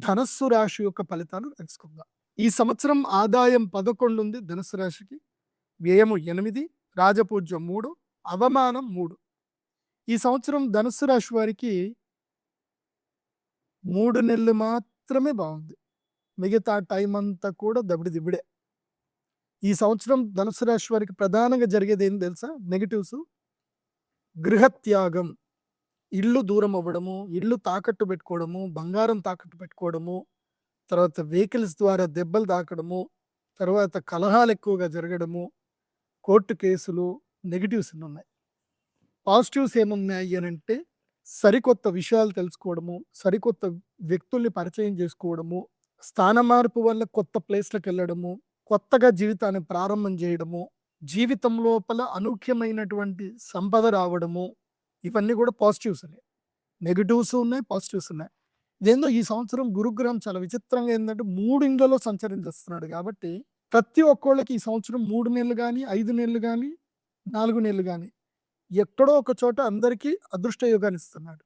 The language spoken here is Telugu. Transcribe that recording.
ధనస్సు రాశి యొక్క ఫలితాలు తెలుసుకుందాం. ఈ సంవత్సరం ఆదాయం 11 ఉంది ధనుస్సు రాశికి. వ్యయము 8, రాజపూజ్యం 3, అవమానం 3. ఈ సంవత్సరం ధనుస్సు రాశి వారికి 3 నెలలు మాత్రమే బాగుంది. మిగతా టైం అంతా కూడా దబిడిదిబిడే. ఈ సంవత్సరం ధనుస్సు రాశి వారికి ప్రధానంగా జరిగేది ఏంటి తెలుసా? నెగటివ్స్. గృహత్యాగం, ఇల్లు దూరం అవ్వడము, ఇల్లు తాకట్టు పెట్టుకోవడము, బంగారం తాకట్టు పెట్టుకోవడము, తర్వాత వెహికల్స్ ద్వారా దెబ్బలు తాకడము, తర్వాత కలహాలు ఎక్కువగా జరగడము, కోర్టు కేసులు, నెగిటివ్స్ ఉన్నాయి. పాజిటివ్స్ ఏమున్నాయి అని అంటే సరికొత్త విషయాలు తెలుసుకోవడము, సరికొత్త వ్యక్తుల్ని పరిచయం చేసుకోవడము, స్థాన మార్పు వల్ల కొత్త ప్లేస్లకు వెళ్ళడము, కొత్తగా జీవితాన్ని ప్రారంభం చేయడము, జీవితం లోపల అనూఖ్యమైనటువంటి సంపద రావడము, ఇవన్నీ కూడా పాజిటివ్స్ ఉన్నాయి. నెగిటివ్స్ ఉన్నాయి, పాజిటివ్స్ ఉన్నాయి. ఇదేందో ఈ సంవత్సరం గురుగ్రహం చాలా విచిత్రంగా ఏంటంటే 3 ఇండ్లలో సంచరించేస్తున్నాడు కాబట్టి ప్రతి ఒక్కళ్ళకి ఈ సంవత్సరం 3 నెలలు కానీ, 5 నెలలు కానీ, 4 నెలలు కానీ ఎక్కడో ఒక చోట అందరికీ అదృష్ట యోగాన్ని ఇస్తున్నాడు.